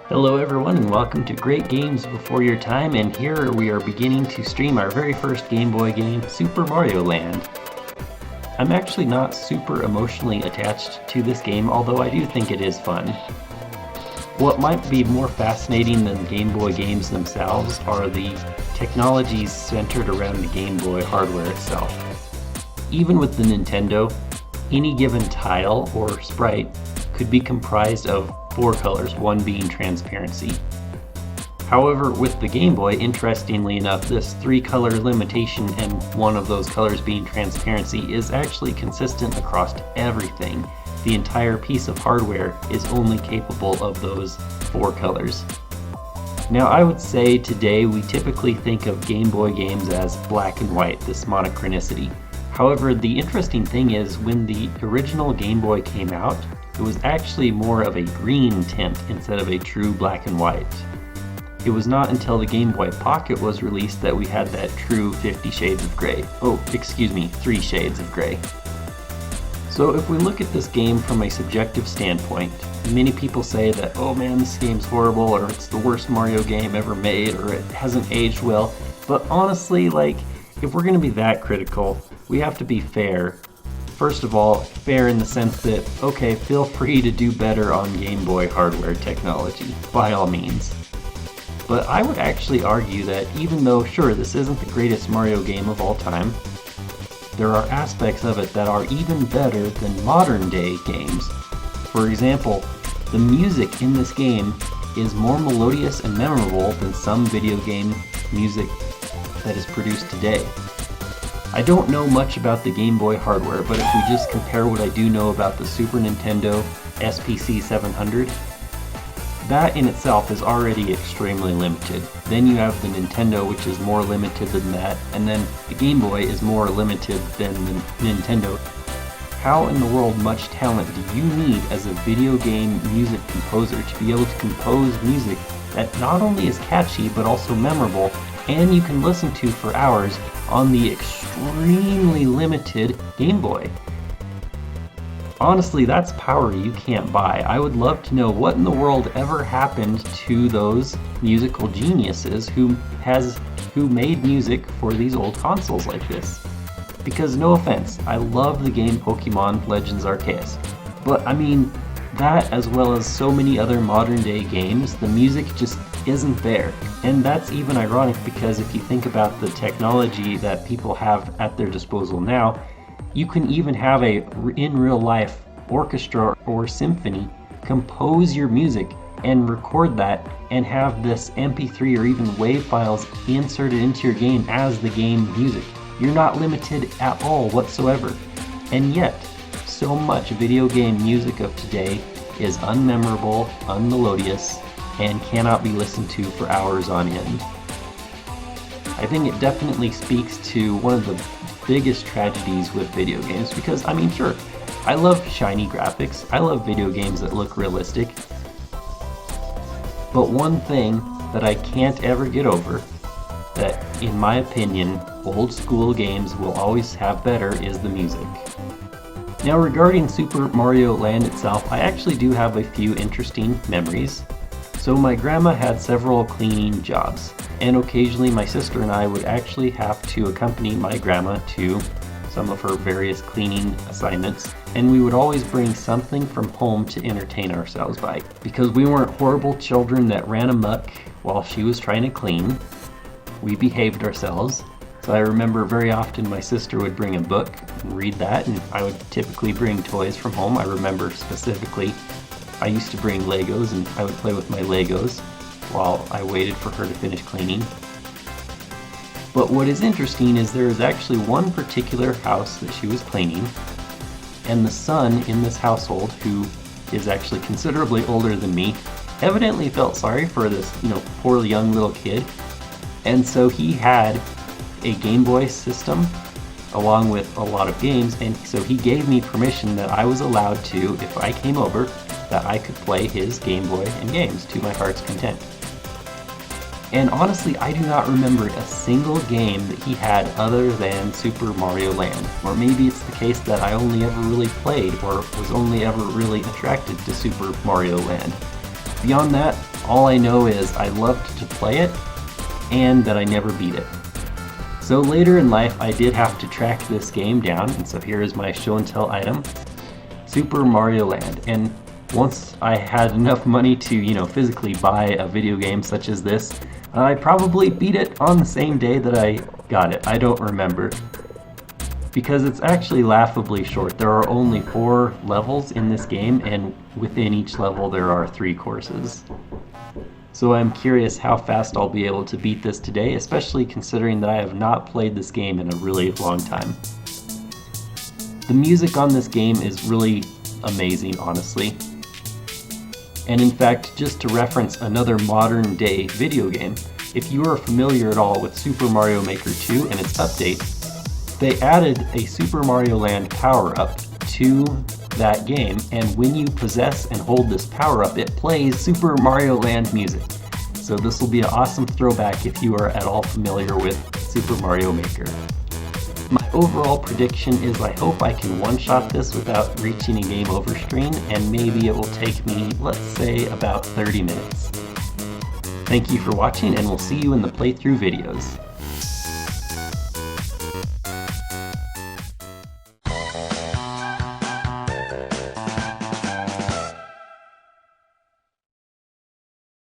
Hello everyone and welcome to Great Games Before Your Time, and here we are beginning to stream our very first Game Boy game, Super Mario Land. I'm actually not super emotionally attached to this game, although I do think it is fun. What might be more fascinating than Game Boy games themselves are the technologies centered around the Game Boy hardware itself. Even with the Nintendo, any given tile or sprite could be comprised of 4 colors, one being transparency. However, with the Game Boy, interestingly enough, this 3-color limitation and one of those colors being transparency is actually consistent across everything. The entire piece of hardware is only capable of those 4 colors. Now, I would say today we typically think of Game Boy games as black and white, this monochronicity. However, the interesting thing is when the original Game Boy came out, it was actually more of a green tint instead of a true black and white. It was not until the Game Boy Pocket was released that we had that true 50 shades of gray. Oh, excuse me, 3 shades of gray. So if we look at this game from a subjective standpoint, many people say that, oh man, this game's horrible, or it's the worst Mario game ever made, or it hasn't aged well. But honestly, if we're gonna be that critical, we have to be fair. First of all, fair in the sense that, okay, feel free to do better on Game Boy hardware technology, by all means. But I would actually argue that even though, sure, this isn't the greatest Mario game of all time, there are aspects of it that are even better than modern day games. For example, the music in this game is more melodious and memorable than some video game music that is produced today. I don't know much about the Game Boy hardware, but if we just compare what I do know about the Super Nintendo SPC 700, that in itself is already extremely limited. Then you have the Nintendo, which is more limited than that, and then the Game Boy is more limited than the Nintendo. How in the world much talent do you need as a video game music composer to be able to compose music that not only is catchy but also memorable and you can listen to for hours on the extremely limited Game Boy? Honestly, that's power you can't buy. I would love to know what in the world ever happened to those musical geniuses who made music for these old consoles like this. Because no offense, I love the game Pokemon Legends Arceus, but I mean, that as well as so many other modern day games, the music just isn't there. And that's even ironic because if you think about the technology that people have at their disposal now, you can even have a in real life orchestra or symphony compose your music and record that and have this MP3 or even WAV files inserted into your game as the game music. You're not limited at all whatsoever. And yet, so much video game music of today is unmemorable, unmelodious, and cannot be listened to for hours on end. I think it definitely speaks to one of the biggest tragedies with video games because, I mean, sure, I love shiny graphics, I love video games that look realistic, but one thing that I can't ever get over, that in my opinion, old school games will always have better, is the music. Now regarding Super Mario Land itself, I actually do have a few interesting memories. So my grandma had several cleaning jobs, and occasionally my sister and I would actually have to accompany my grandma to some of her various cleaning assignments, and we would always bring something from home to entertain ourselves by. Because we weren't horrible children that ran amok while she was trying to clean, we behaved ourselves. So I remember very often my sister would bring a book and read that, and I would typically bring toys from home. I remember specifically I used to bring Legos and I would play with my Legos while I waited for her to finish cleaning. But what is interesting is there is actually one particular house that she was cleaning, and the son in this household, who is actually considerably older than me, evidently felt sorry for this, poor young little kid. And so he had a Game Boy system along with a lot of games, and so he gave me permission that I was allowed to, if I came over, that I could play his Game Boy and games to my heart's content. And honestly, I do not remember a single game that he had other than Super Mario Land. Or maybe it's the case that I only ever really played or was only ever really attracted to Super Mario Land. Beyond that, all I know is I loved to play it and that I never beat it. So later in life I did have to track this game down, and so here is my show and tell item, Super Mario Land. And once I had enough money to, physically buy a video game such as this, I probably beat it on the same day that I got it. I don't remember. Because it's actually laughably short. There are only 4 levels in this game, and within each level there are 3 courses. So I'm curious how fast I'll be able to beat this today, especially considering that I have not played this game in a really long time. The music on this game is really amazing, honestly. And in fact, just to reference another modern day video game, if you are familiar at all with Super Mario Maker 2 and its update, they added a Super Mario Land power-up to that game, and when you possess and hold this power-up, it plays Super Mario Land music. So this will be an awesome throwback if you are at all familiar with Super Mario Maker. My overall prediction is I hope I can one-shot this without reaching a game over screen, and maybe it will take me, let's say, about 30 minutes. Thank you for watching, and we'll see you in the playthrough videos.